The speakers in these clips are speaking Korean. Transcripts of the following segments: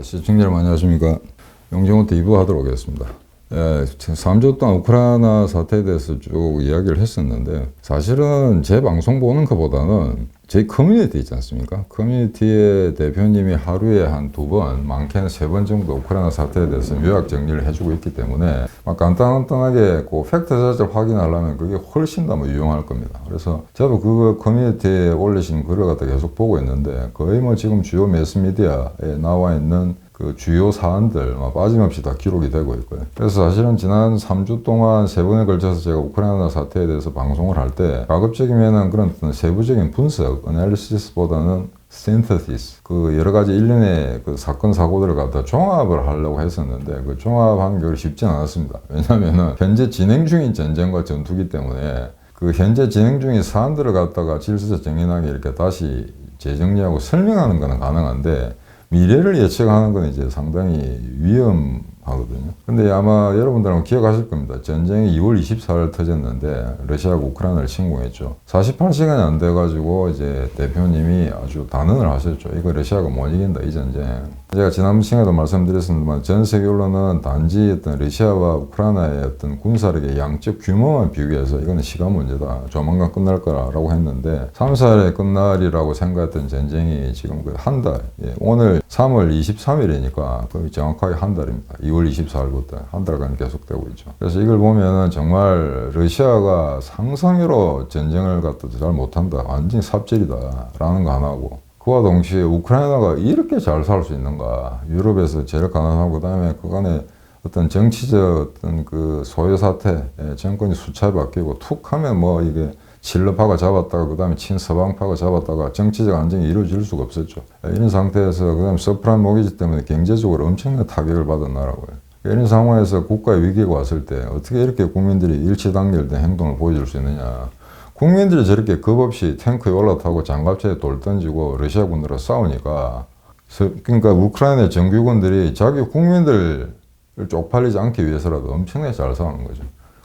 시청자 여러분 안녕하십니까. 영정호트 2부 하도록 하겠습니다. 3주 동안 우크라이나 사태에 대해서 쭉 이야기를 했었는데, 사실은 제 방송 보는 것보다는 저희 커뮤니티 있지 않습니까? 커뮤니티의 대표님이 하루에 한 2번, 많게는 3번 정도 우크라이나 사태에 대해서 요약 정리를 해주고 있기 때문에 막 간단하게 그 팩트 자체를 확인하려면 그게 훨씬 더 유용할 겁니다. 그래서 저도 그 커뮤니티에 올리신 글을 갖다 계속 보고 있는데, 거의 뭐 지금 주요 매스미디어에 나와 있는 그 주요 사안들 빠짐없이 다 기록이 되고 있고요. 그래서 사실은 지난 3주 동안 3번에 걸쳐서 제가 우크라이나 사태에 대해서 방송을 할 때 가급적이면은 그런 세부적인 분석, 애널리시스보다는 synthesis, 그 여러 가지 일련의 그 사건 사고들을 갖다 종합을 하려고 했었는데, 그 종합하는 게 쉽진 않았습니다. 왜냐면은 현재 진행 중인 전쟁과 전투기 때문에 그 현재 진행 중인 사안들을 갖다가 질서적 정연하게 이렇게 다시 재정리하고 설명하는 것은 가능한데, 미래를 예측하는 건 이제 상당히 위험하거든요. 근데 아마 여러분들은 기억하실 겁니다. 전쟁이 2월 24일 터졌는데 러시아가 우크라이나를 침공했죠. 48시간이 안 돼가지고 이제 대표님이 아주 단언을 하셨죠. 이거 러시아가 못 이긴다, 이 전쟁. 제가 지난 시간에도 말씀드렸습니다만, 전 세계 언론은 단지 어떤 러시아와 우크라이나의 어떤 군사력의 양적 규모만 비교해서 이거는 시간 문제다, 조만간 끝날 거라고 했는데, 3, 4일에 끝날이라고 생각했던 전쟁이 지금 그 한 달, 오늘 3월 23일이니까 거의 정확하게 한 달입니다. 2월 24일부터 한 달간 계속되고 있죠. 그래서 이걸 보면은 정말 러시아가 상상외로 전쟁을 갖다 잘 못한다, 완전히 삽질이다 라는 거 하나고, 그와 동시에 우크라이나가 이렇게 잘 살 수 있는가, 유럽에서 제일 가난하고, 그 다음에 그간에 어떤 정치적 어떤 그 소요 사태, 정권이 수차례 바뀌고 툭 하면 뭐 이게 친러파가 잡았다가 그 다음에 친서방파가 잡았다가 정치적 안정이 이루어질 수가 없었죠. 이런 상태에서 그 다음에 서프라임 모기지 때문에 경제적으로 엄청난 타격을 받은 나라고요. 이런 상황에서 국가의 위기가 왔을 때 어떻게 이렇게 국민들이 일치단결된 행동을 보여줄 수 있느냐. 국민들이 저렇게 겁없이 탱크에 올라타고 장갑차에 돌 던지고 러시아 군들과 싸우니까, 그러니까 우크라이나 정규군들이 자기 국민들을 쪽팔리지 않기 위해서라도 엄청나게 잘 싸우는 거죠.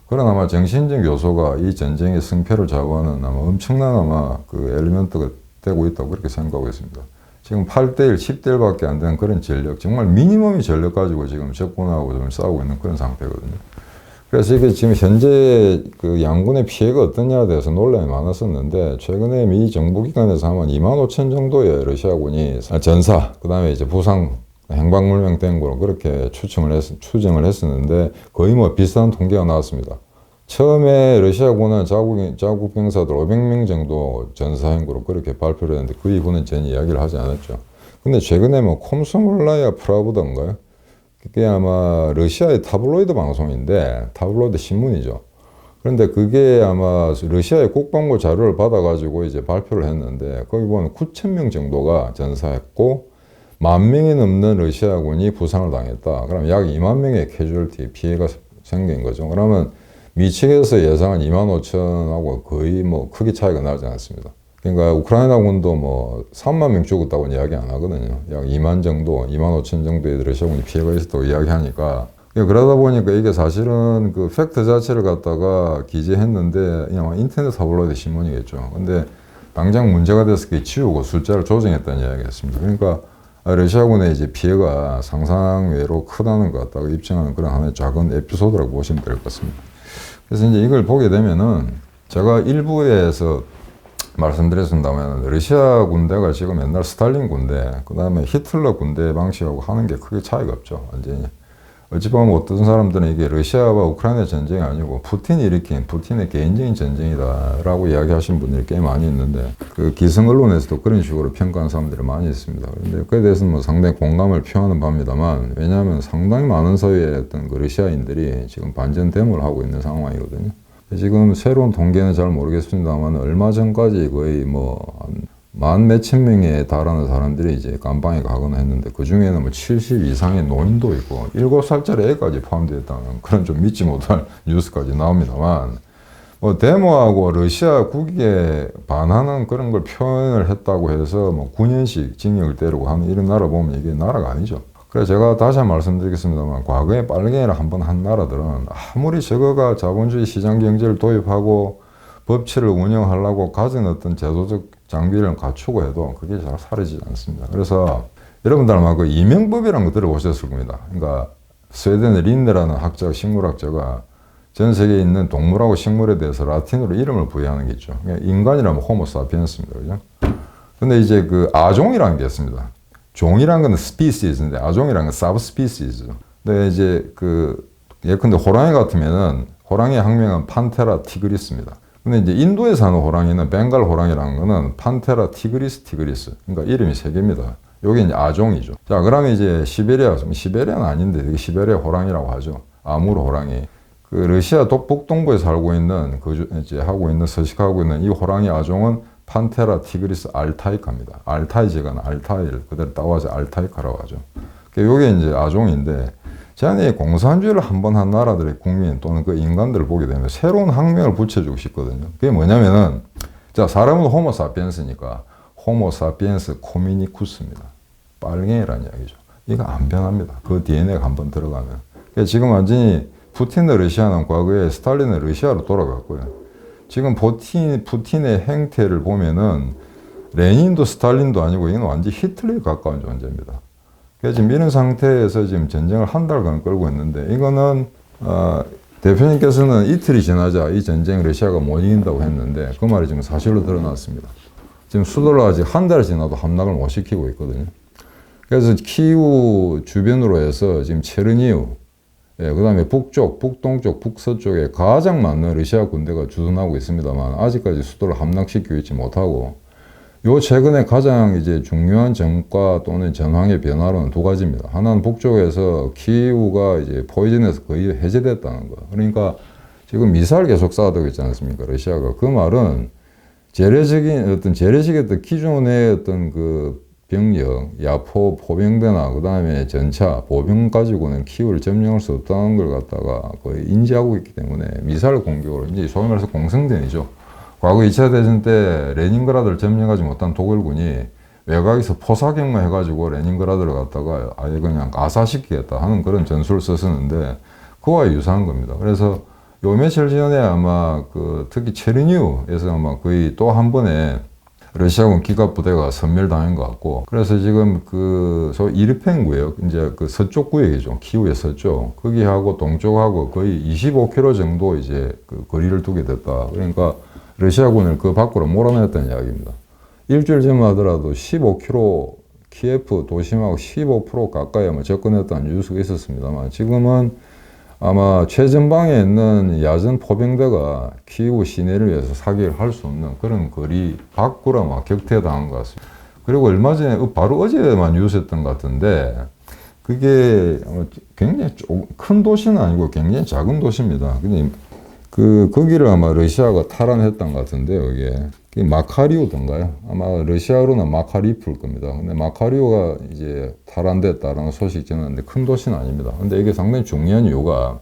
그런 아마 정신적 요소가 이 전쟁의 승패를 좌우하는 아마 엄청난 아마 그 엘리먼트가 되고 있다고 그렇게 생각하고 있습니다. 지금 8대1, 10대1밖에 안 되는 그런 전력, 정말 미니멈의 전력 가지고 지금 적군하고 좀 싸우고 있는 그런 상태거든요. 그래서 이게 지금 현재 그 양군의 피해가 어떠냐에 대해서 논란이 많았었는데, 최근에 미 정부기관에서 아마 25,000 정도의 러시아군이 전사, 그 다음에 이제 부상, 행방불명된 거로 그렇게 추정을 했었는데, 거의 뭐 비슷한 통계가 나왔습니다. 처음에 러시아군은 자국 병사들 500명 정도 전사한 거로 그렇게 발표를 했는데, 그 이후는 전혀 이야기를 하지 않았죠. 근데 최근에 뭐 콤소몰라야 프라브던가요? 그게 아마 러시아의 타블로이드 방송인데, 타블로이드 신문이죠. 그런데 그게 아마 러시아의 국방부 자료를 받아가지고 이제 발표를 했는데, 거기 보면 9,000명 정도가 전사했고 10,000명이 넘는 러시아군이 부상을 당했다. 그럼 약 2만 명의 캐주얼티, 피해가 생긴 거죠. 그러면 미 측에서 예상한 25,000하고 거의 뭐 크게 차이가 나지 않습니다. 그러니까 우크라이나군도 뭐 3만 명 죽었다고는 이야기 안 하거든요. 약 2만 정도, 25,000 정도의 러시아군이 피해가 있었다고 이야기하니까, 그러다 보니까 이게 사실은 그 팩트 자체를 갖다가 기재했는데 그냥 인터넷 타블로이드 신문이겠죠. 근데 당장 문제가 돼서 그게 지우고 숫자를 조정했다는 이야기였습니다. 그러니까 러시아군의 이제 피해가 상상외로 크다는 것 같다고 입증하는 그런 하나의 작은 에피소드라고 보시면 될 것 같습니다. 그래서 이제 이걸 보게 되면은, 제가 일부에서 말씀드렸습니다만, 러시아 군대가 지금 옛날 스탈린 군대, 그 다음에 히틀러 군대 방식하고 하는 게 크게 차이가 없죠, 완전히. 어찌 보면 어떤 사람들은 이게 러시아와 우크라이나 전쟁이 아니고 푸틴이 일으킨 푸틴의 개인적인 전쟁이다라고 이야기하시는 분들이 꽤 많이 있는데, 그 기성 언론에서도 그런 식으로 평가하는 사람들이 많이 있습니다. 그런데 그에 대해서는 뭐 상당히 공감을 표하는 바입니다만, 왜냐하면 상당히 많은 서유의 어떤 그 러시아인들이 지금 반전 데모를 하고 있는 상황이거든요. 지금 새로운 통계는 잘 모르겠습니다만, 얼마 전까지 거의 뭐 만 몇천 명에 달하는 사람들이 이제 감방에 가거나 했는데, 그 중에는 뭐 70 이상의 노인도 있고 7살짜리 애까지 포함되어 있다는 그런 좀 믿지 못할 뉴스까지 나옵니다만, 뭐 데모하고 러시아 국익에 반하는 그런 걸 표현을 했다고 해서 뭐 9년씩 징역을 때리고 하는 이런 나라 보면 이게 나라가 아니죠. 그래서 제가 다시 한번 말씀드리겠습니다만, 과거에 빨갱이를 한번 한 나라들은 아무리 저거가 자본주의 시장 경제를 도입하고 법치를 운영하려고 가진 어떤 제도적 장비를 갖추고 해도 그게 잘 사라지지 않습니다. 그래서 여러분들 아마 그 이명법이라는 거 들어보셨을 겁니다. 그러니까 스웨덴의 린네라는 학자가, 식물학자가 전 세계에 있는 동물하고 식물에 대해서 라틴어로 이름을 부여하는 게 있죠. 그러니까 인간이라면 호모사피엔스입니다. 그죠? 근데 이제 그 아종이라는 게 있습니다. 종이라는 건 스피시스인데 아종이라는 건 sabspecies. 근데 이제 그 예컨대 호랑이 같으면은 호랑이의 학명은 판테라 티그리스입니다. 근데 이제 인도에 사는 호랑이는 벵갈 호랑이라는 거는 판테라 티그리스. 그러니까 이름이 세 개입니다. 요게 이제 아종이죠. 자, 그러면 이제 시베리아는 아닌데 되게 시베리아 호랑이라고 하죠. 아무르 호랑이. 그 러시아 북동부에 살고 있는 이제 하고 있는 서식하고 있는 이 호랑이 아종은 판테라 티그리스 알타이카입니다. 알타이제가 알타이를 그대로 따와서 알타이카라고 하죠. 요게 이제 아종인데, 제가 공산주의를 한번 한 나라들의 국민 또는 그 인간들을 보게 되면 새로운 학명을 붙여주고 싶거든요. 그게 뭐냐면은, 자, 사람은 호모사피엔스니까 호모사피엔스 코미니쿠스입니다. 빨갱이라는 이야기죠. 이거 안 변합니다. 그 DNA가 한번 들어가면. 지금 완전히 푸틴의 러시아는 과거에 스탈린의 러시아로 돌아갔고요. 지금 푸틴의 행태를 보면은 레닌도 스탈린도 아니고 이건 완전 히틀러에 가까운 존재입니다. 그래서 지금 이런 상태에서 지금 전쟁을 한 달간 끌고 있는데, 이거는 대표님께서는 이틀이 지나자 이 전쟁 러시아가 못 이긴다고 했는데 그 말이 지금 사실로 드러났습니다. 지금 수도를 아직 한 달 지나도 함락을 못 시키고 있거든요. 그래서 키우 주변으로 해서 지금 체르니우, 그 다음에 북쪽, 북동쪽, 북서쪽에 가장 많은 러시아 군대가 주둔하고 있습니다만 아직까지 수도를 함락시키고 있지 못하고, 요 최근에 가장 이제 중요한 전과 또는 전황의 변화로는 두 가지입니다. 하나는 북쪽에서 키우가 이제 포위전에서 거의 해제됐다는 거. 그러니까 지금 미사일 계속 쏴대고 있지 않습니까? 러시아가. 그 말은 재래식의 어떤 기존의 어떤 그 병력, 야포, 포병대나 그 다음에 전차, 보병 가지고는 키우를 점령할 수 없다는 걸 갖다가 거의 인지하고 있기 때문에 미사일 공격으로 이제 소위 말해서 공성전이죠. 과거 2차 대전 때 레닌그라드를 점령하지 못한 독일군이 외곽에서 포사격만 해가지고 레닌그라드를 갖다가 아예 그냥 아사시키겠다 하는 그런 전술을 썼었는데 그와 유사한 겁니다. 그래서 요 며칠 전에 아마 특히 체르니우에서 아마 거의 또 한 번에 러시아군 기갑부대가 섬멸당한 것 같고, 그래서 지금 소위 이르펜 구역, 이제 그 서쪽 구역이죠. 키우의 서쪽. 거기하고 동쪽하고 거의 25km 정도 이제 그 거리를 두게 됐다. 그러니까 러시아군을 그 밖으로 몰아냈다는 이야기입니다. 일주일 전만 하더라도 15km, 키예프 도심하고 15% 가까이 아마 접근했다는 뉴스가 있었습니다만, 지금은 아마 최전방에 있는 야전 포병대가 키이우 시내를 위해서 사격을 할 수 없는 그런 거리 밖으로 아마 격퇴당한 것 같습니다. 그리고 얼마 전에, 바로 어제만 뉴스였던 것 같은데, 그게 굉장히 큰 도시는 아니고 굉장히 작은 도시입니다. 근데 거기를 아마 러시아가 탈환했던 것 같은데요, 이게 마카리우던가요? 아마 러시아로는 마카리프일 겁니다. 근데 마카리우가 이제 탈환됐다라는 소식이 전했는데 큰 도시는 아닙니다. 근데 이게 상당히 중요한 이유가,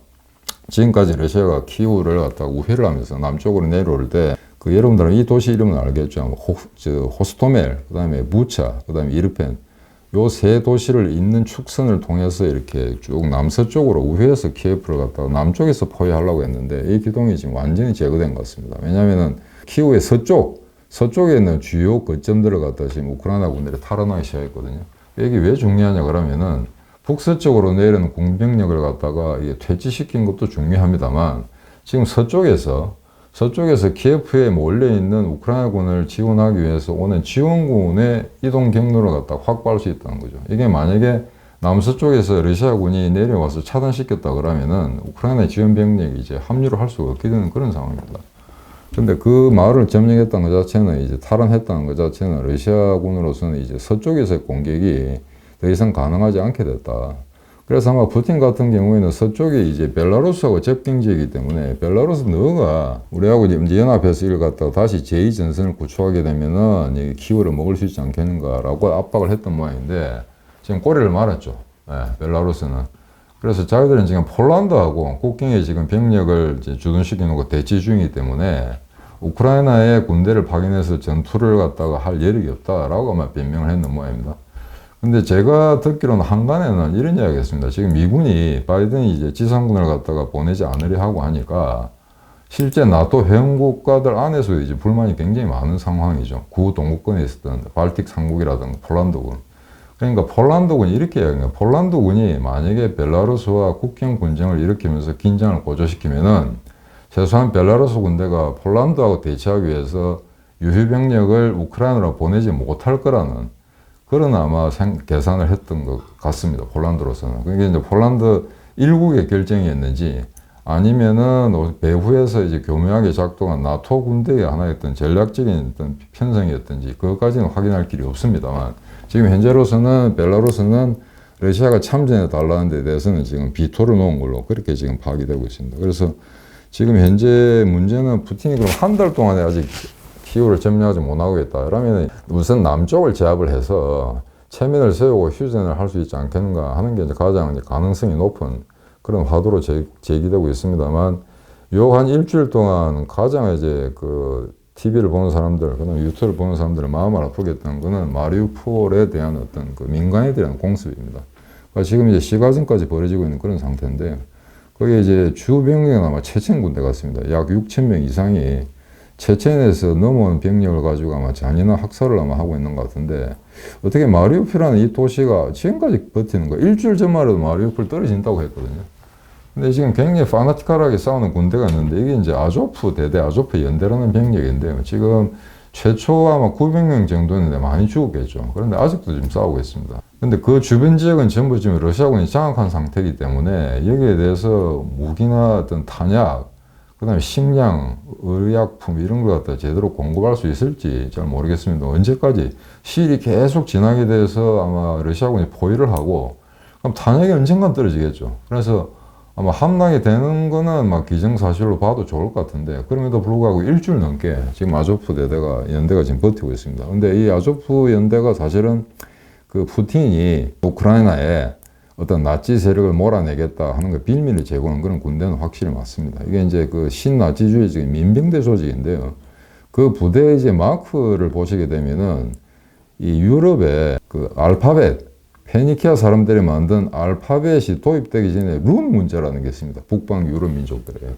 지금까지 러시아가 키우를 갖다가 우회를 하면서 남쪽으로 내려올 때, 여러분들은 이 도시 이름은 알겠죠? 호스토멜, 그 다음에 부차, 그 다음에 이르펜, 요 세 도시를 잇는 축선을 통해서 이렇게 쭉 남서쪽으로 우회해서 키예프를 갖다가 남쪽에서 포위하려고 했는데 이 기동이 지금 완전히 제거된 것 같습니다. 왜냐하면은 키우의 서쪽에 있는 주요 거점들을 갖다 지금 우크라이나 군들이 탈환하기 시작했거든요. 이게 왜 중요하냐 그러면은 북서쪽으로 내리는 공병력을 갖다가 이게 퇴치시킨 것도 중요합니다만, 지금 서쪽에서 키예프에 몰려있는 우크라이나군을 지원하기 위해서 오는 지원군의 이동 경로를 갖다 확보할 수 있다는 거죠. 이게 만약에 남서쪽에서 러시아군이 내려와서 차단시켰다 그러면은 우크라이나 지원 병력이 이제 합류를 할 수가 없게 되는 그런 상황입니다. 근데 그 마을을 점령했다는 것 자체는, 이제 탈환했다는 것 자체는 러시아군으로서는 이제 서쪽에서의 공격이 더 이상 가능하지 않게 됐다. 그래서 아마 푸틴 같은 경우에는 서쪽이 이제 벨라루스하고 접경지이기 때문에 벨라루스 너가 우리하고 이제 연합해서 이걸 갖다가 다시 제2전선을 구축하게 되면은 키우를 먹을 수 있지 않겠는가라고 압박을 했던 모양인데 지금 꼬리를 말았죠. 벨라루스는. 그래서 자기들은 지금 폴란드하고 국경에 지금 병력을 이제 주둔시켜 놓고 대치 중이기 때문에 우크라이나의 군대를 파견해서 전투를 갖다가 할 여력이 없다라고 아마 변명을 했는 모양입니다. 근데 제가 듣기로는 한간에는 이런 이야기가 있습니다. 지금 미군이 바이든이 이제 지상군을 갖다가 보내지 않으려 하고 하니까 실제 나토 회원국가들 안에서 이제 불만이 굉장히 많은 상황이죠. 구동구권에 있었던 발틱 3국이라든가 폴란드군. 그러니까 폴란드군이 이렇게 이야기해요. 폴란드군이 만약에 벨라루스와 국경 분쟁을 일으키면서 긴장을 고조시키면은 최소한 벨라루스 군대가 폴란드하고 대치하기 위해서 유휴병력을 우크라이나로 보내지 못할 거라는 그런 아마 계산을 했던 것 같습니다. 폴란드로서는. 그게 이제 폴란드 일국의 결정이었는지 아니면은 배후에서 이제 교묘하게 작동한 나토 군대의 하나의 어떤 전략적인 어떤 편성이었든지 그것까지는 확인할 길이 없습니다만 지금 현재로서는 벨라루스는 러시아가 참전해 달라는 데 대해서는 지금 비토를 놓은 걸로 그렇게 지금 파악이 되고 있습니다. 그래서 지금 현재 문제는 푸틴이 그럼 한 달 동안에 아직 키우를 점령하지 못하겠다. 그러면 우선 남쪽을 제압을 해서 체면을 세우고 휴전을 할 수 있지 않겠는가 하는 게 이제 가장 이제 가능성이 높은 그런 화두로 제기되고 있습니다만 요 한 일주일 동안 가장 이제 그 TV를 보는 사람들, 그다음 유튜브를 보는 사람들의 마음을 아프게 했던 거는 마리우폴에 대한 어떤 그 민간에 대한 공습입니다. 그러니까 지금 이제 시가전까지 벌어지고 있는 그런 상태인데 거기에 이제 주 병력은 아마 체첸 군대 같습니다. 약 6천 명 이상이 체첸에서 넘어온 병력을 가지고 아마 잔인한 학살을 아마 하고 있는 것 같은데 어떻게 마리우폴이라는 이 도시가 지금까지 버티는 거 일주일 전만 해도 마리우폴 떨어진다고 했거든요. 근데 지금 굉장히 파나티컬하게 싸우는 군대가 있는데 이게 이제 아조프 대대 아조프 연대라는 병력인데요. 지금 최초 아마 900명 정도였는데 많이 죽었겠죠. 그런데 아직도 지금 싸우고 있습니다. 근데 그 주변 지역은 전부 지금 러시아군이 장악한 상태이기 때문에 여기에 대해서 무기나 어떤 탄약 그 다음에 식량, 의약품 이런 걸 갖다 제대로 공급할 수 있을지 잘 모르겠습니다. 언제까지 시일이 계속 지나게 돼서 아마 러시아군이 포위를 하고 그럼 탄약이 언젠간 떨어지겠죠. 그래서 아마 함락이 되는 거는 막 기정사실로 봐도 좋을 것 같은데 그럼에도 불구하고 일주일 넘게 지금 아조프 연대가 지금 버티고 있습니다. 근데 이 아조프 연대가 사실은 그 푸틴이 우크라이나에 어떤 나치 세력을 몰아내겠다 하는 거 빌미를 제공한 그런 군대는 확실히 맞습니다. 이게 이제 그 신나치주의적인 민병대 조직인데요. 그 부대의 이제 마크를 보시게 되면은 이 유럽의 그 알파벳, 페니키아 사람들이 만든 알파벳이 도입되기 전에 룬 문자라는 게 있습니다. 북방 유럽 민족들이에요.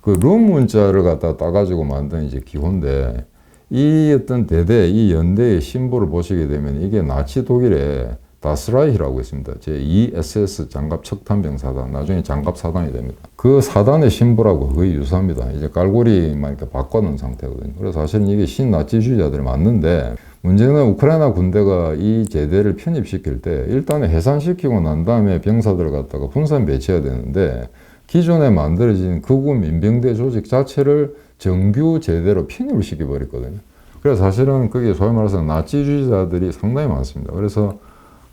그 룬 문자를 갖다 따가지고 만든 이제 기호인데 이 어떤 대대, 이 연대의 심볼을 보시게 되면 이게 나치 독일의 다스라이히라고 있습니다. 제2SS 장갑 척탄병 사단, 나중에 장갑 사단이 됩니다. 그 사단의 심볼하고 거의 유사합니다. 이제 깔고리만 이렇게 바꿔놓은 상태거든요. 그래서 사실은 이게 신나치주의자들이 맞는데 문제는 우크라이나 군대가 이 제대를 편입시킬 때 일단은 해산시키고 난 다음에 병사들을 갖다가 분산 배치해야 되는데 기존에 만들어진 극우 민병대 조직 자체를 정규 제대로 편입을 시켜버렸거든요. 그래서 사실은 그게 소위 말해서 나치주의자들이 상당히 많습니다. 그래서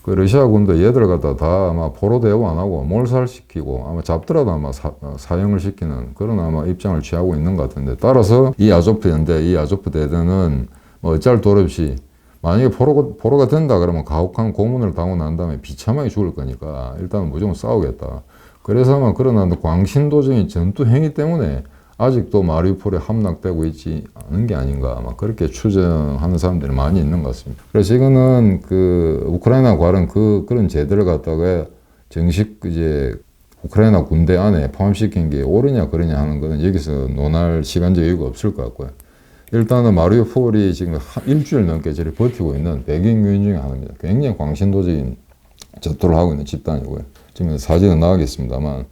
그 러시아군도 얘들 갖다 다 아마 포로 대우 안 하고 몰살시키고 아마 잡더라도 아마 사형을 시키는 그런 아마 입장을 취하고 있는 것 같은데 따라서 이 아조프 연대, 이 아조프 대대는 뭐 어쩔 도리 없이 만약에 포로가 된다 그러면 가혹한 고문을 당하고 난 다음에 비참하게 죽을 거니까 일단은 무조건 싸우겠다. 그래서 아마 그러나 광신도적인 전투 행위 때문에 아직도 마리우폴에 함락되고 있지 않은 게 아닌가 아마 그렇게 추정하는 사람들이 많이 있는 것 같습니다. 그래서 이거는 그 우크라이나 관은 그런 제도를 갖다가 정식 이제 우크라이나 군대 안에 포함시킨 게 옳으냐 그러냐 하는 거는 여기서 논할 시간적 여유가 없을 것 같고요. 일단은 마리우폴이 지금 일주일 넘게 저리 버티고 있는 배경 요인 중에 하나입니다. 굉장히 광신도적인 전투를 하고 있는 집단이고요. 지금 사진은 나가겠습니다만.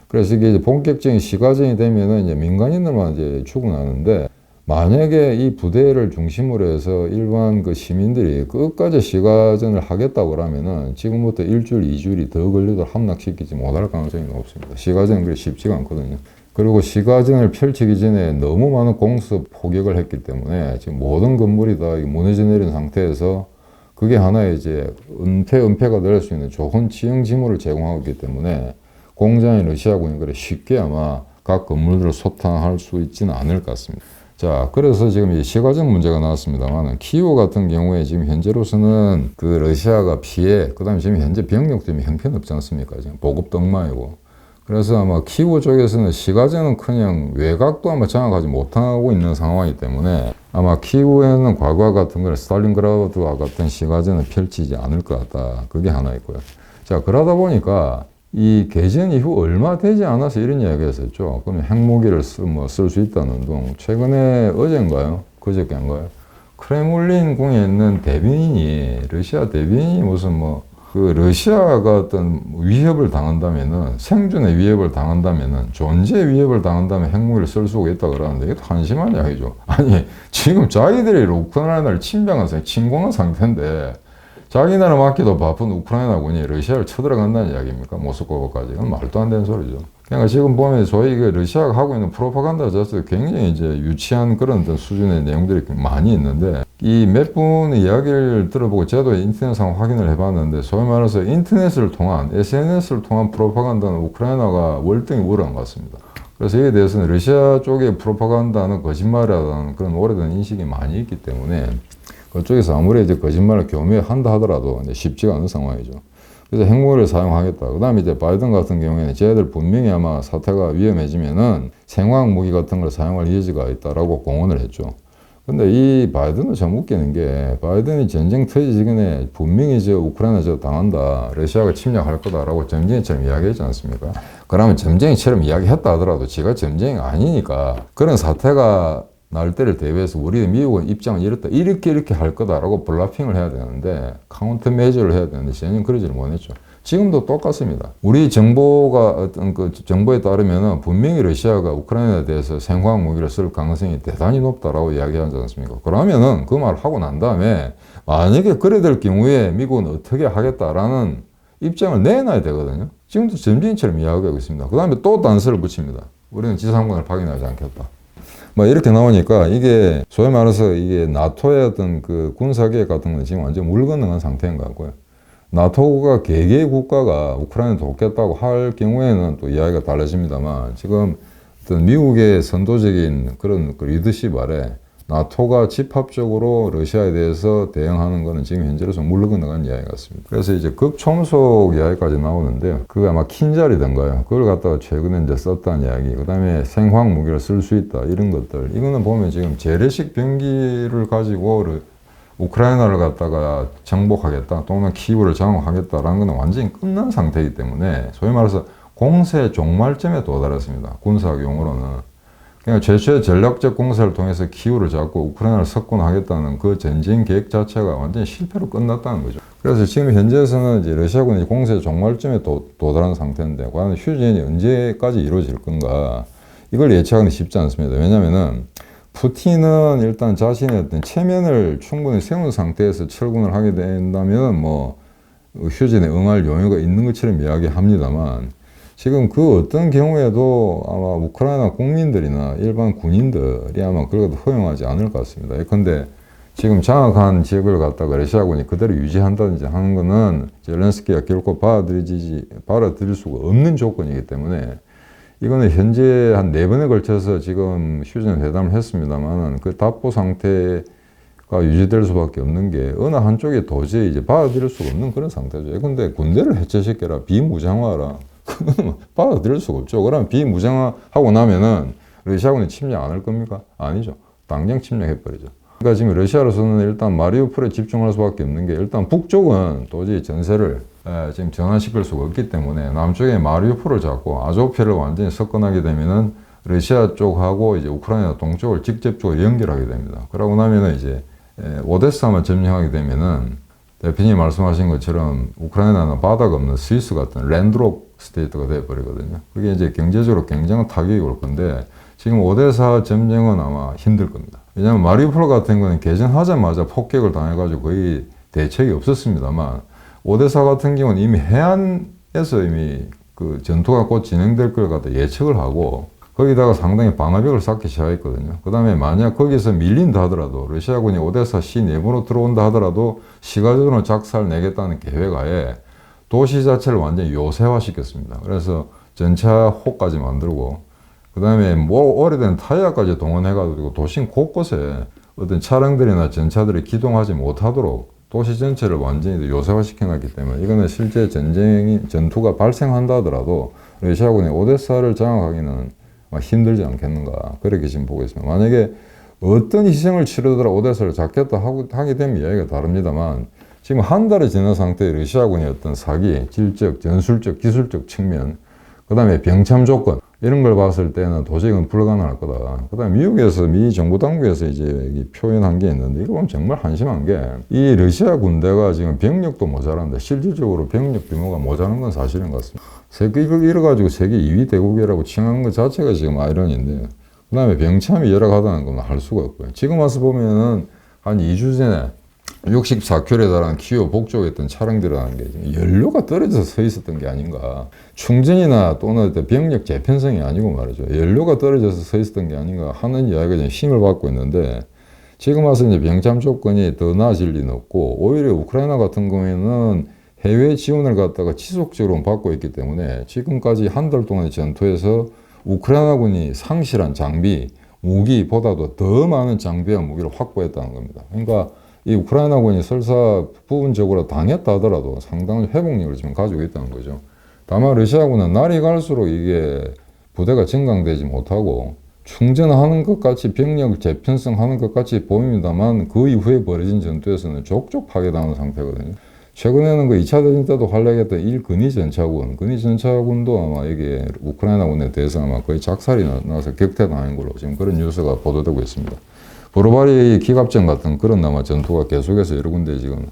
그래서 이게 이제 본격적인 시가전이 되면은 이제 민간인들만 이제 죽어나는데 만약에 이 부대를 중심으로 해서 일반 그 시민들이 끝까지 시가전을 하겠다고 그러면은 지금부터 일주일, 이주일이 더 걸려도 함락시키지 못할 가능성이 높습니다. 시가전은 그렇게 쉽지가 않거든요. 그리고 시가전을 펼치기 전에 너무 많은 공습 포격을 했기 때문에 지금 모든 건물이 다 무너져 내린 상태에서 그게 하나의 이제 은폐가 될 수 있는 좋은 지형 징후를 제공하고 있기 때문에 공장인 러시아군이 그래 쉽게 아마 각 건물들을 소탕할 수 있지는 않을 것 같습니다. 자, 그래서 지금 이 시가전 문제가 나왔습니다만 키이우 같은 경우에 지금 현재로서는 그 러시아가 피해, 그 다음에 지금 현재 병력 때문에 형편없지 않습니까? 지금 보급도 엉망이고. 그래서 아마 키이우 쪽에서는 시가전은 그냥 외곽도 아마 장악하지 못하고 있는 상황이기 때문에 아마 키이우에는 과거와 같은 걸 스탈린그라드와 같은 시가전은 펼치지 않을 것 같다. 그게 하나 있고요. 자, 그러다 보니까 이 개전 이후 얼마 되지 않아서 이런 이야기가 있었죠. 그러면 핵무기를 쓸 수 있다는 둥. 최근에 어젠가요? 그저께인가요? 크레물린궁에 있는 대변인이, 러시아 대변인이 무슨 그 러시아가 어떤 위협을 당한다면은, 생존의 위협을 당한다면은, 존재 위협을 당한다면 핵무기를 쓸 수가 있다 그러는데, 이게 한심한 이야기죠. 아니, 지금 자기들이 우크라이나를 침공한 상태인데, 자기 나라 맞기도 바쁜 우크라이나군이 러시아를 쳐들어간다는 이야기입니까? 모스크바까지. 그건 말도 안 되는 소리죠. 그러니까 지금 보면 소위 러시아가 하고 있는 프로파간다 자체도 굉장히 이제 유치한 그런 수준의 내용들이 많이 있는데, 이 몇 분의 이야기를 들어보고 저도 인터넷상 확인을 해봤는데, 소위 말해서 인터넷을 통한, SNS를 통한 프로파간다는 우크라이나가 월등히 우월한 것 같습니다. 그래서 이에 대해서는 러시아 쪽의 프로파간다는 거짓말이라는 그런 오래된 인식이 많이 있기 때문에, 그쪽에서 아무리 이제 거짓말을 교묘한다 하더라도 쉽지가 않은 상황이죠. 그래서 핵무기를 사용하겠다. 그 다음에 이제 바이든 같은 경우에는 쟤들 분명히 아마 사태가 위험해지면은 생화학 무기 같은 걸 사용할 여지가 있다라고 공언을 했죠. 근데 이 바이든은 참 웃기는 게, 바이든이 전쟁 터지기 전에 분명히 우크라이나 당한다, 러시아가 침략할 거다라고 점쟁이처럼 이야기했지 않습니까? 그러면 점쟁이처럼 이야기했다 하더라도 지가 점쟁이가 아니니까 그런 사태가 날 때를 대비해서 우리 미국은 입장을 이렇게 할 거다라고 블라핑을 해야 되는데, 카운터 메저를 해야 되는데 전혀 그러지를 못했죠. 지금도 똑같습니다. 우리 정보가 어떤 그 정보에 따르면은 분명히 러시아가 우크라이나에 대해서 생화학 무기를 쓸 가능성이 대단히 높다라고 이야기하지 않습니까? 그러면은 그 말을 하고 난 다음에 만약에 그래 될 경우에 미국은 어떻게 하겠다라는 입장을 내놔야 되거든요. 지금도 점쟁이처럼 이야기하고 있습니다. 그 다음에 또 단서를 붙입니다. 우리는 지상군을 박인하지 않겠다. 이렇게 나오니까 이게 소위 말해서 이게 나토의 어떤 그 군사계획 같은 건 지금 완전 물 건너간 상태인 것 같고요. 나토가 개개의 국가가 우크라이나를 돕겠다고 할 경우에는 또 이야기가 달라집니다만, 지금 어떤 미국의 선도적인 그런 그 리더십 아래 나토가 집합적으로 러시아에 대해서 대응하는 것은 지금 현재로서 물러나간 이야기 같습니다. 그래서 이제 극초음속 이야기까지 나오는데요. 그게 아마 킨잘이던가요. 그걸 갖다가 최근에 이제 썼다는 이야기. 그 다음에 생화학 무기를 쓸 수 있다. 이런 것들. 이거는 보면 지금 재래식 병기를 가지고 우크라이나를 갖다가 정복하겠다. 또는 키이우를 장악하겠다라는 것은 완전히 끝난 상태이기 때문에, 소위 말해서 공세 종말점에 도달했습니다. 군사학 용어로는. 그러니까 최초의 전략적 공세를 통해서 키이우를 잡고 우크라이나를 석권하겠다는 그 전쟁 계획 자체가 완전히 실패로 끝났다는 거죠. 그래서 지금 현재에서는 이제 러시아군이 공세 종말점에 도달한 상태인데, 과연 휴전이 언제까지 이루어질 건가, 이걸 예측하기 쉽지 않습니다. 왜냐면은 푸틴은 일단 자신의 어떤 체면을 충분히 세운 상태에서 철군을 하게 된다면 휴전에 응할 용의가 있는 것처럼 이야기합니다만, 지금 그 어떤 경우에도 아마 우크라이나 국민들이나 일반 군인들이 아마 그걸 허용하지 않을 것 같습니다. 예컨대 지금 장악한 지역을 갖다가 러시아군이 그대로 유지한다든지 하는 거는 젤렌스키가 결코 받아들일 수가 없는 조건이기 때문에, 이거는 현재 한 4번에 걸쳐서 지금 휴전 회담을 했습니다만, 그 답보 상태가 유지될 수밖에 없는 게 어느 한쪽에 도저히 이제 받아들일 수가 없는 그런 상태죠. 예컨대 군대를 해체시켜라, 비무장화하라. 그건 받아들일 수가 없죠. 그러면 비무장화하고 나면은 러시아군이 침략 안 할 겁니까? 아니죠. 당장 침략해버리죠. 그러니까 지금 러시아로서는 일단 마리우폴에 집중할 수밖에 없는 게, 일단 북쪽은 도저히 전세를 지금 전환시킬 수가 없기 때문에 남쪽에 마리우폴을 잡고 아조피를 완전히 석권하게 되면은 러시아 쪽하고 이제 우크라이나 동쪽을 직접적으로 연결하게 됩니다. 그러고 나면은 이제 오데사만 점령하게 되면은 대표님이 말씀하신 것처럼 우크라이나는 바다가 없는 스위스 같은 랜드록 스테이트가 되어버리거든요. 그게 이제 경제적으로 굉장한 타격이 올 건데, 지금 오데사 점령은 아마 힘들 겁니다. 왜냐하면 마리우폴 같은 거는 개전하자마자 폭격을 당해가지고 거의 대책이 없었습니다만, 오데사 같은 경우는 이미 해안에서 이미 그 전투가 곧 진행될 걸 갖다 예측을 하고, 거기다가 상당히 방어벽을 쌓기 시작했거든요. 그 다음에 만약 거기서 밀린다 하더라도, 러시아군이 오데사 시 내부로 들어온다 하더라도 시가전으로 작살 내겠다는 계획하에 도시 자체를 완전히 요새화 시켰습니다. 그래서 전차 호까지 만들고, 그 다음에 오래된 타이어까지 동원해가지고 도심 곳곳에 어떤 차량들이나 전차들이 기동하지 못하도록 도시 전체를 완전히 요새화 시켜놨기 때문에, 이거는 실제 전투가 발생한다 하더라도 러시아군이 오데사를 장악하기는 힘들지 않겠는가, 그렇게 지금 보고 있습니다. 만약에 어떤 희생을 치르더라 오데사를 잡겠다 하게 되면 이야기가 다릅니다만, 지금 한 달이 지난 상태의 러시아군이 어떤 사기, 질적, 전술적, 기술적 측면, 그 다음에 병참 조건, 이런 걸 봤을 때는 도저히 이건 불가능할 거다. 그 다음에 미국에서, 미 정부 당국에서 이제 표현한 게 있는데, 이거 보면 정말 한심한 게, 이 러시아 군대가 지금 병력도 모자란데, 실질적으로 병력 규모가 모자란 건 사실인 것 같습니다. 이래가지고 세계 2위 대국이라고 칭하는 것 자체가 지금 아이러니인데, 그 다음에 병참이 열악하다는 건 할 수가 없고요. 지금 와서 보면은 한 2주 전에 64킬로에 달하는 키오 복족에 있던 차량들이라는 게 연료가 떨어져서 서 있었던 게 아닌가. 충전이나 또는 병력 재편성이 아니고 말이죠. 연료가 떨어져서 서 있었던 게 아닌가 하는 이야기가 좀 힘을 받고 있는데, 지금 와서 이제 병참 조건이 더 나아질 리는 없고, 오히려 우크라이나 같은 경우에는 해외 지원을 갖다가 지속적으로 받고 있기 때문에 지금까지 한 달 동안의 전투에서 우크라이나군이 상실한 장비, 무기보다도 더 많은 장비와 무기를 확보했다는 겁니다. 그러니까 이 우크라이나군이 설사 부분적으로 당했다 하더라도 상당한 회복력을 지금 가지고 있다는 거죠. 다만 러시아군은 날이 갈수록 이게 부대가 증강되지 못하고 충전하는 것 같이 병력 재편성하는 것 같이 보입니다만 그 이후에 벌어진 전투에서는 족족 파괴당하는 상태거든요. 최근에는 그 2차 대전 때도 활약했던 근위 전차군도 아마 이게 우크라이나군에 대해서 아마 거의 작살이 나서 격퇴당한 걸로 지금 그런 뉴스가 보도되고 있습니다. 보르바리 기갑전 같은 그런 아마 전투가 계속해서 여러 군데 지금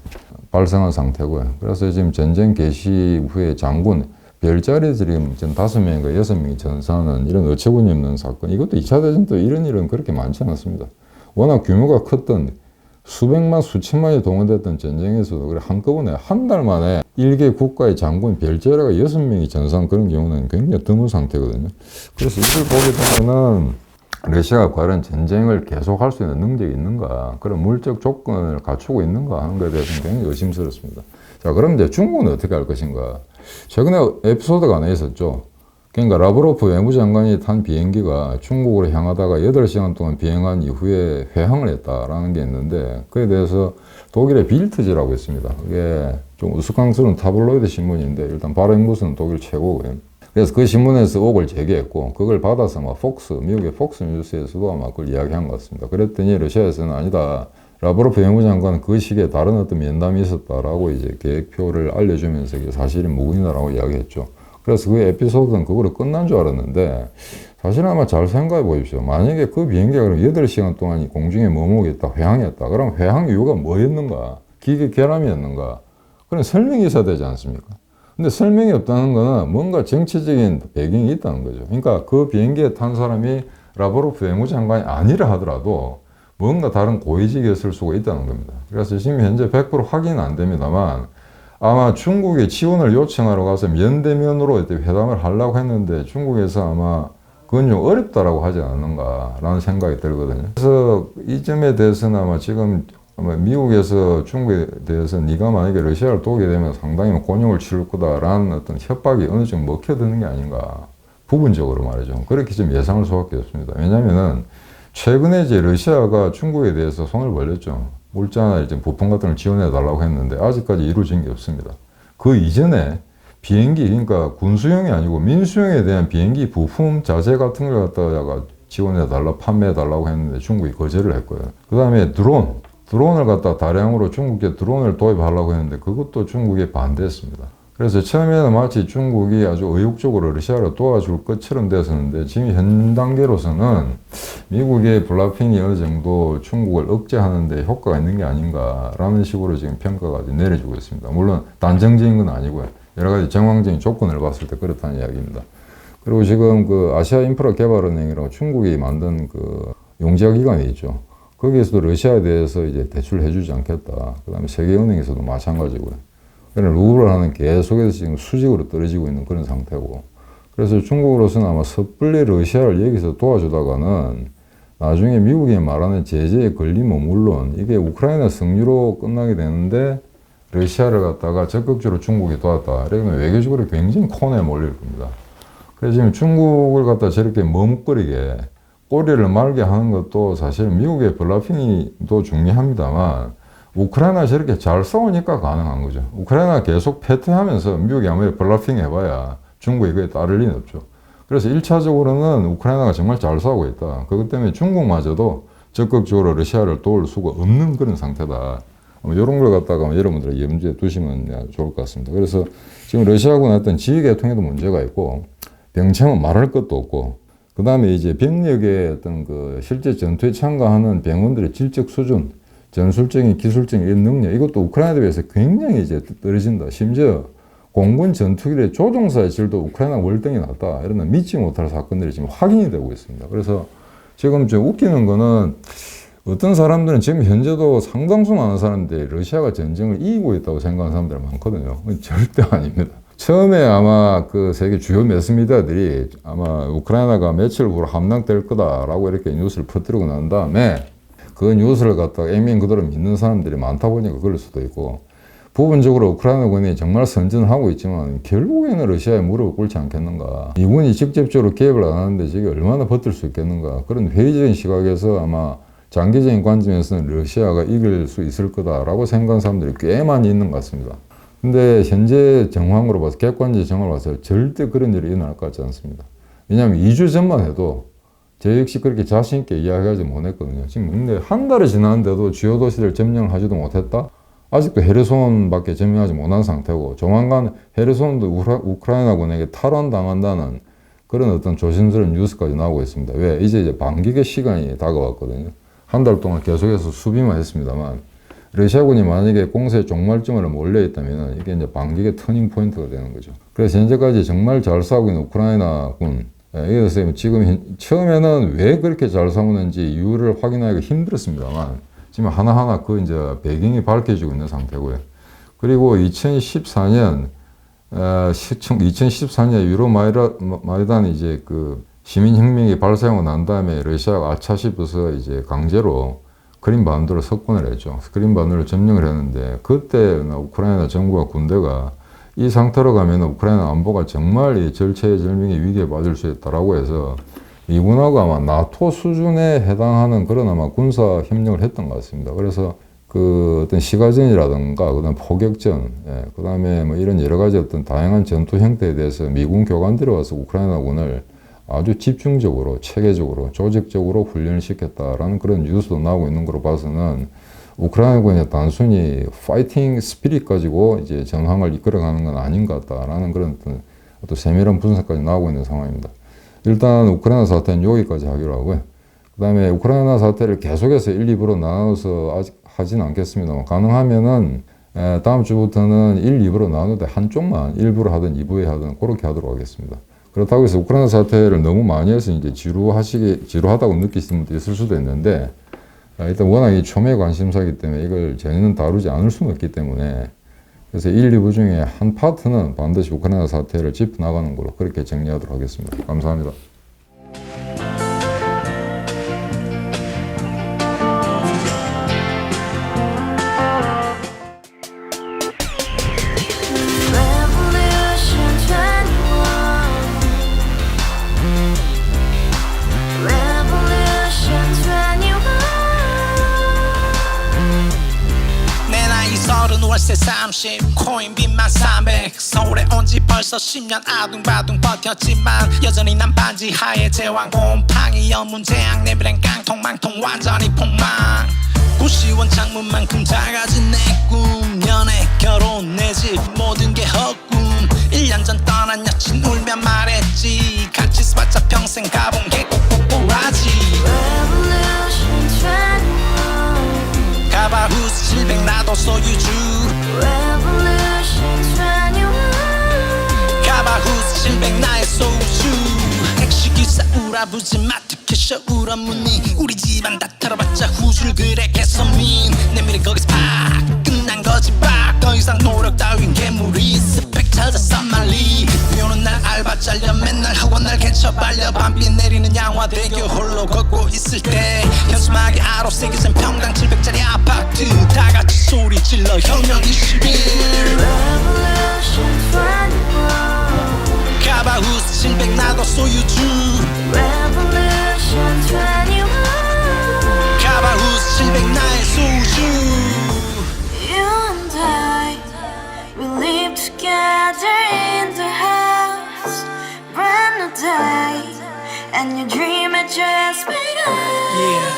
발생한 상태고요. 그래서 지금 전쟁 개시 후에 장군, 별자리들이 지금 5명인가 6명이 전사하는 이런 어처구니 없는 사건. 이것도 2차 대전 때 이런 일은 그렇게 많지 않았습니다. 워낙 규모가 컸던 수백만, 수천만이 동원됐던 전쟁에서도 그래 한꺼번에 한 달 만에 일개 국가의 장군 별자리가 6명이 전사한 그런 경우는 굉장히 드문 상태거든요. 그래서 이걸 보게 되면은 러시아가 과연 전쟁을 계속할 수 있는 능력이 있는가, 그런 물적 조건을 갖추고 있는가 하는 것에 대해서는 굉장히 의심스럽습니다. 자, 그럼 이제 중국은 어떻게 할 것인가? 최근에 에피소드가 하나 있었죠. 그러니까 라브로프 외무장관이 탄 비행기가 중국으로 향하다가 8시간 동안 비행한 이후에 회항을 했다라는 게 있는데, 그에 대해서 독일의 빌트지라고 있습니다. 그게 좀 우스꽝스러운 타블로이드 신문인데, 일단 발행부서는 독일 최고고요. 그래서 그 신문에서 옥을 제기했고, 그걸 받아서 아마 미국의 폭스 뉴스에서도 아마 그걸 이야기한 것 같습니다. 그랬더니 러시아에서는 아니다, 라브로프 외무장관은 그 시기에 다른 어떤 면담이 있었다라고 이제 계획표를 알려주면서 이게 사실은 무근이다라고 이야기했죠. 그래서 그 에피소드는 그거로 끝난 줄 알았는데, 사실 아마 잘 생각해 보십시오. 만약에 그 비행기가 그럼 8시간 동안 공중에 머무르겠다, 회항했다. 그럼 회항 이유가 뭐였는가? 기계 결함이었는가? 그런 설명이 있어야 되지 않습니까? 근데 설명이 없다는 거는 뭔가 정치적인 배경이 있다는 거죠. 그러니까 그 비행기에 탄 사람이 라브로프 외무장관이 아니라 하더라도 뭔가 다른 고위직이었을 수가 있다는 겁니다. 그래서 지금 현재 100% 확인은 안 됩니다만, 아마 중국에 지원을 요청하러 가서 면대면으로 회담을 하려고 했는데 중국에서 아마 그건 좀 어렵다라고 하지 않는가라는 생각이 들거든요. 그래서 이 점에 대해서는 아마 지금 미국에서 중국에 대해서 네가 만약에 러시아를 도우게 되면 상당히 곤욕을 치를 거다라는 어떤 협박이 어느 정도 먹혀드는 게 아닌가. 부분적으로 말이죠. 그렇게 좀 예상할 수밖에 없습니다. 왜냐면은 최근에 이제 러시아가 중국에 대해서 손을 벌렸죠. 물자나 이제 부품 같은 걸 지원해 달라고 했는데 아직까지 이루어진 게 없습니다. 그 이전에 비행기, 그러니까 군수용이 아니고 민수용에 대한 비행기 부품 자재 같은 걸 갖다가 지원해 달라, 판매해 달라고 했는데 중국이 거절을 했고요. 그 다음에 드론을 갖다 다량으로 중국에 드론을 도입하려고 했는데 그것도 중국이 반대했습니다. 그래서 처음에는 마치 중국이 아주 의욕적으로 러시아를 도와줄 것처럼 됐었는데 지금 현 단계로서는 미국의 블라핑이 어느 정도 중국을 억제하는 데 효과가 있는 게 아닌가라는 식으로 지금 평가가 내려지고 있습니다. 물론 단정적인 건 아니고요. 여러 가지 정황적인 조건을 봤을 때 그렇다는 이야기입니다. 그리고 지금 그 아시아 인프라 개발은행이라고 중국이 만든 그 용지화 기관이 있죠. 거기에서도 러시아에 대해서 이제 대출을 해주지 않겠다. 그 다음에 세계은행에서도 마찬가지고요. 루블화는 계속해서 지금 수직으로 떨어지고 있는 그런 상태고, 그래서 중국으로서는 아마 섣불리 러시아를 여기서 도와주다가는 나중에 미국이 말하는 제재에 걸리면 물론 이게 우크라이나 승리로 끝나게 되는데 러시아를 갖다가 적극적으로 중국이 도왔다. 그러면 외교적으로 굉장히 코너에 몰릴 겁니다. 그래서 지금 중국을 갖다 저렇게 머뭇거리게 꼬리를 말게 하는 것도 사실 미국의 블라핑도 중요합니다만 우크라이나 저렇게 잘 싸우니까 가능한 거죠. 우크라이나 계속 패퇴하면서 미국이 아무리 블라핑 해봐야 중국이 그에 따를 리는 없죠. 그래서 1차적으로는 우크라이나가 정말 잘 싸우고 있다. 그것 때문에 중국마저도 적극적으로 러시아를 도울 수가 없는 그런 상태다. 이런 걸 갖다가 여러분들이 염두에 두시면 좋을 것 같습니다. 그래서 지금 러시아군은 어떤 지휘계통에도 문제가 있고 병청은 말할 것도 없고, 그 다음에 이제 병력의 어떤 그 실제 전투에 참가하는 병원들의 질적 수준, 전술적인 기술적인 이런 능력, 이것도 우크라이나에 비해서 굉장히 이제 떨어진다. 심지어 공군 전투기의 조종사의 질도 우크라이나 월등히 낮다. 이런 믿지 못할 사건들이 지금 확인이 되고 있습니다. 그래서 지금 좀 웃기는 거는 어떤 사람들은 지금 현재도 상당수 많은 사람들이 러시아가 전쟁을 이기고 있다고 생각하는 사람들이 많거든요. 절대 아닙니다. 처음에 아마 그 세계 주요 매스미디어들이 아마 우크라이나가 며칠 후로 함락될 거다라고 이렇게 뉴스를 퍼뜨리고 난 다음에 그 뉴스를 갖다가 액면 그대로 믿는 사람들이 많다 보니까 그럴 수도 있고, 부분적으로 우크라이나군이 정말 선전을 하고 있지만 결국에는 러시아에 무릎을 꿇지 않겠는가. 미군이 직접적으로 개입을 안 하는데 저게 얼마나 버틸 수 있겠는가. 그런 회의적인 시각에서 아마 장기적인 관점에서는 러시아가 이길 수 있을 거다라고 생각하는 사람들이 꽤 많이 있는 것 같습니다. 근데 현재 정황으로 봐서, 객관적 정황을 봐서 절대 그런 일이 일어날 것 같지 않습니다. 왜냐하면 2주 전만 해도 저 역시 그렇게 자신있게 이야기하지 못했거든요. 지금 근데 한 달이 지났는데도 주요 도시들 점령을 하지도 못했다? 아직도 헤르손밖에 점령하지 못한 상태고, 조만간 헤르손도 우크라이나군에게 탈환당한다는 그런 어떤 조심스러운 뉴스까지 나오고 있습니다. 왜? 이제 반격의 시간이 다가왔거든요. 한 달 동안 계속해서 수비만 했습니다만, 러시아군이 만약에 공세의 종말점으로 몰려있다면 이게 이제 반격의 터닝 포인트가 되는 거죠. 그래서 현재까지 정말 잘 싸우고 있는 우크라이나군, 그래서 지금 처음에는 왜 그렇게 잘 싸우는지 이유를 확인하기가 힘들었습니다만, 지금 하나하나 그 이제 배경이 밝혀지고 있는 상태고요. 그리고 2014년 유로 마이단 이제 그 시민혁명이 발생하고 난 다음에 러시아가 아차 싶어서 이제 강제로 크림반도를 석권을 했죠. 크림반도를 점령을 했는데, 그때 우크라이나 정부와 군대가 이 상태로 가면 우크라이나 안보가 정말 이 절체절명의 위기에 빠질 수 있다라고 해서 미군하고 아마 나토 수준에 해당하는 그런 아마 군사 협력을 했던 것 같습니다. 그래서 그 어떤 시가전이라든가, 그 다음 포격전, 그 다음에 뭐 이런 여러 가지 어떤 다양한 전투 형태에 대해서 미군 교관들이 와서 우크라이나군을 아주 집중적으로, 체계적으로, 조직적으로 훈련을 시켰다라는 그런 뉴스도 나오고 있는 걸로 봐서는 우크라이나군이 단순히 파이팅 스피릿 가지고 이제 전황을 이끌어가는 건 아닌 것 같다라는 그런 어떤 세밀한 분석까지 나오고 있는 상황입니다. 일단 우크라이나 사태는 여기까지 하기로 하고요. 그 다음에 우크라이나 사태를 계속해서 1, 2부로 나눠서 아직 하진 않겠습니다만, 가능하면은 다음 주부터는 1, 2부로 나누되 한쪽만 1부로 하든 2부에 하든 그렇게 하도록 하겠습니다. 그렇다고 해서 우크라이나 사태를 너무 많이 해서 이제 지루하다고 느끼시는 분도 있을 수도 있는데, 일단 워낙 이 초미의 관심사이기 때문에 이걸 저희는 다루지 않을 수는 없기 때문에, 그래서 1, 2부 중에 한 파트는 반드시 우크라이나 사태를 짚어나가는 걸로 그렇게 정리하도록 하겠습니다. 감사합니다. 월세 30 코인빚만 300 서울에 온 지 벌써 10년 아둥바둥 버텼지만 여전히 난 반지 하에 제왕 곰팡이 연문제약 내비랑 깡통망통 완전히 폭망 90원 창문만큼 작아진 내 꿈 연애 결혼 내 집 모든 게 헛꿈 1년 전 떠난 여친 울며 말했지 같이 써봤자 평생 가본 게 꼭꼭꼭라지 가바후스 700 나도 소유주 가바후스 700 나의 소주 택시기사 우라부지 마트 캐셔 울어무니 우리 집안 다 털어봤자 후줄 그래 개선민 내 미래 거기서 팍 끝난 거지 팍 더 이상 노력 따윈 괴물이 스펙 찾았어 말리 비오는 날 알바 잘려 맨날 학원 날 개쳐 발려 밤비 내리는 양화대교 홀로 걷고 있을 때 현수막에 아로 새겨진 평당 700짜리 아파트 다같이 소리 질러 혁명 21 가바후스 700 나도 소유주 가바후스 700 나의 소주 Together in the house, brand new day, and your dream had just begun. Yeah.